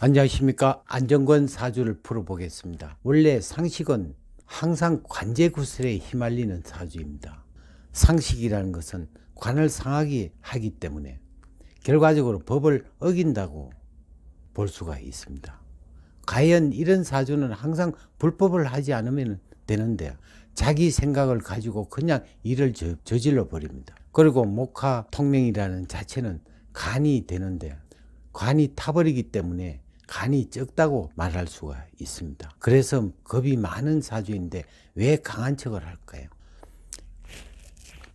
안녕하십니까. 안정권 사주를 풀어보겠습니다. 원래 상식은 항상 관제구설에 휘말리는 사주입니다. 상식이라는 것은 관을 상하게 하기 때문에 결과적으로 법을 어긴다고 볼 수가 있습니다. 과연 이런 사주는 항상 불법을 하지 않으면 되는데 자기 생각을 가지고 그냥 일을 저질러 버립니다. 그리고 목화 통명이라는 자체는 간이 되는데 관이 타버리기 때문에 간이 적다고 말할 수가 있습니다. 그래서 겁이 많은 사주인데 왜 강한 척을 할까요?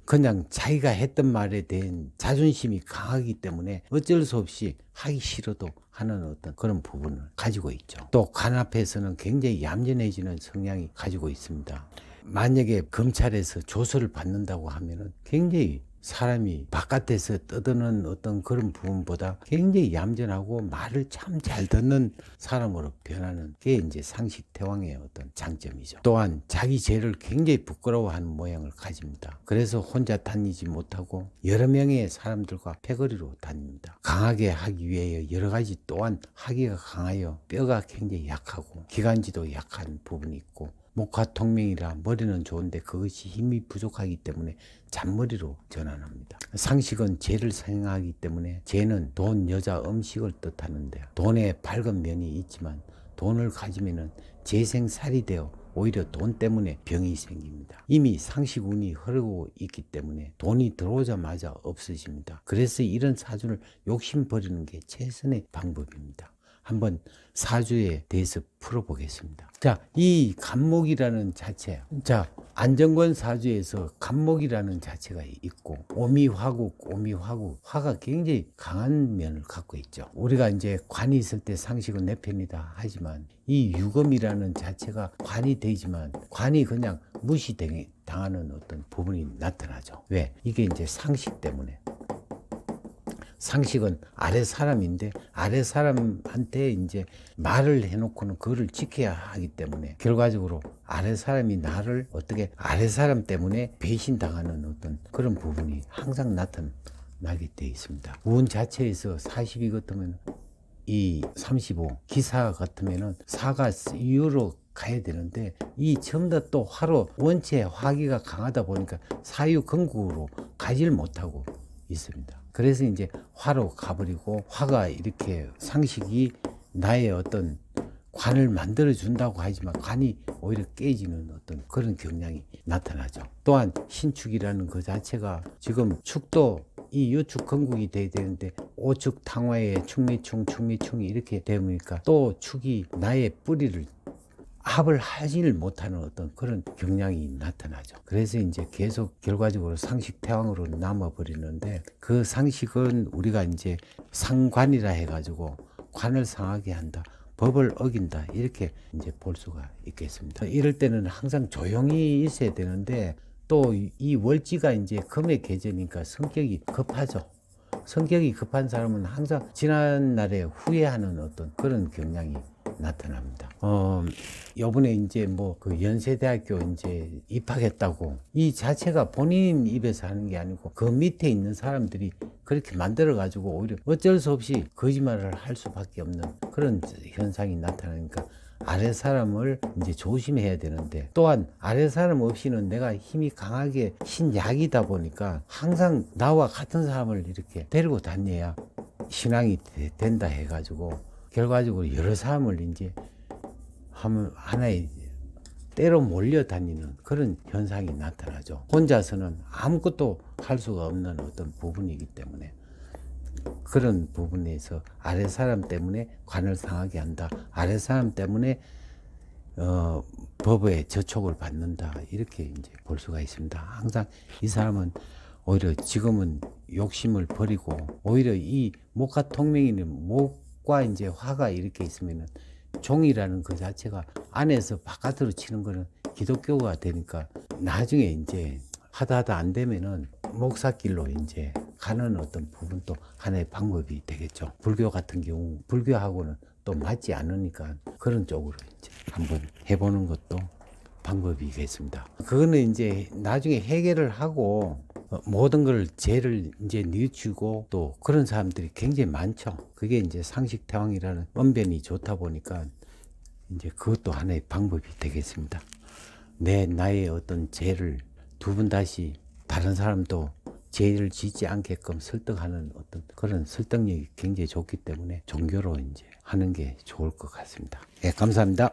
그냥 자기가 했던 말에 대한 자존심이 강하기 때문에 어쩔 수 없이 하기 싫어도 하는 어떤 그런 부분을 가지고 있죠. 또 관 앞에서는 굉장히 얌전해지는 성향이 가지고 있습니다. 만약에 검찰에서 조서를 받는다고 하면은 굉장히 사람이 바깥에서 떠드는 어떤 그런 부분보다 굉장히 얌전하고 말을 참 잘 듣는 사람으로 변하는 게 이제 상식 태왕의 어떤 장점이죠. 또한 자기 죄를 굉장히 부끄러워하는 모양을 가집니다. 그래서 혼자 다니지 못하고 여러 명의 사람들과 패거리로 다닙니다. 강하게 하기 위해 여러 가지 또한 하기가 강하여 뼈가 굉장히 약하고 기관지도 약한 부분이 있고 목화통명이라 머리는 좋은데 그것이 힘이 부족하기 때문에 잔머리로 전환합니다. 상식은 죄를 생각하기 때문에 죄는 돈, 여자, 음식을 뜻하는데 돈에 밝은 면이 있지만 돈을 가지면은 재생살이 되어 오히려 돈 때문에 병이 생깁니다. 이미 상식운이 흐르고 있기 때문에 돈이 들어오자마자 없어집니다. 그래서 이런 사주를 욕심 버리는 게 최선의 방법입니다. 한번 사주에 대해서 풀어보겠습니다. 자, 이 간목이라는 자체, 안정권 사주에서 간목이라는 자체가 있고 오미화국, 화가 굉장히 강한 면을 갖고 있죠. 우리가 이제 관이 있을 때 상식은 내 편이다 하지만 이 유금이라는 자체가 관이 되지만 관이 그냥 무시당하는 어떤 부분이 나타나죠. 왜? 이게 이제 상식 때문에. 상식은 아래 사람인데 아래 사람한테 이제 말을 해놓고는 그거를 지켜야 하기 때문에 결과적으로 아래 사람이 나를 어떻게 아래 사람 때문에 배신당하는 어떤 그런 부분이 항상 나타나게 되어 있습니다. 운 자체에서 40이 같으면 이 35 기사 같으면은 4가 이유로 가야 되는데 이 전부 다 또 화로 원체 화기가 강하다 보니까 사유건국으로 가지를 못하고 있습니다. 그래서 이제 화로 가버리고 화가 이렇게 상식이 나의 어떤 관을 만들어 준다고 하지만 관이 오히려 깨지는 어떤 그런 경향이 나타나죠. 또한 신축이라는 그 자체가 지금 축도 이 유축 건국이 돼야 되는데 오축 탕화에 축미충이 이렇게 되니까 또 축이 나의 뿌리를 합을 하지를 못하는 어떤 그런 경향이 나타나죠. 그래서 이제 계속 결과적으로 상식 태왕으로 남아버리는데 그 상식은 우리가 이제 상관이라 해가지고 관을 상하게 한다. 법을 어긴다. 이렇게 이제 볼 수가 있겠습니다. 이럴 때는 항상 조용히 있어야 되는데 또 이 월지가 이제 금의 계절이니까 성격이 급하죠. 성격이 급한 사람은 항상 지난 날에 후회하는 어떤 그런 경향이 나타납니다. 요번에 이제 뭐 그 연세대학교 이제 입학했다고 이 자체가 본인 입에서 하는 게 아니고 그 밑에 있는 사람들이 그렇게 만들어 가지고 오히려 어쩔 수 없이 거짓말을 할 수밖에 없는 그런 현상이 나타나니까 아래 사람을 이제 조심해야 되는데 또한 아래 사람 없이는 내가 힘이 강하게 신약이다 보니까 항상 나와 같은 사람을 이렇게 데리고 다녀야 신앙이 된다 해가지고 결과적으로 여러 사람을 이제 하나의 때로 몰려다니는 그런 현상이 나타나죠. 혼자서는 아무것도 할 수가 없는 어떤 부분이기 때문에 그런 부분에서 아래 사람 때문에 관을 상하게 한다. 아래 사람 때문에 법에 저촉을 받는다. 이렇게 이제 볼 수가 있습니다. 항상 이 사람은 오히려 지금은 욕심을 버리고 오히려 이 목화 통명이는 목과 이제 화가 이렇게 있으면은 종이라는 그 자체가 안에서 바깥으로 치는 거는 기독교가 되니까 나중에 이제 하다 안 되면은 목사길로 이제 가는 어떤 부분도 하나의 방법이 되겠죠. 불교 같은 경우 불교하고는 또 맞지 않으니까 그런 쪽으로 이제 한번 해보는 것도 방법이겠습니다. 그거는 이제 나중에 해결을 하고 모든 걸 죄를 이제 뉘우치고 또 그런 사람들이 굉장히 많죠. 그게 이제 상식태왕이라는 언변이 좋다 보니까 이제 그것도 하나의 방법이 되겠습니다. 나의 어떤 죄를 두 번 다시 다른 사람도 죄를 짓지 않게끔 설득하는 어떤 그런 설득력이 굉장히 좋기 때문에 종교로 이제 하는 게 좋을 것 같습니다. 예, 감사합니다.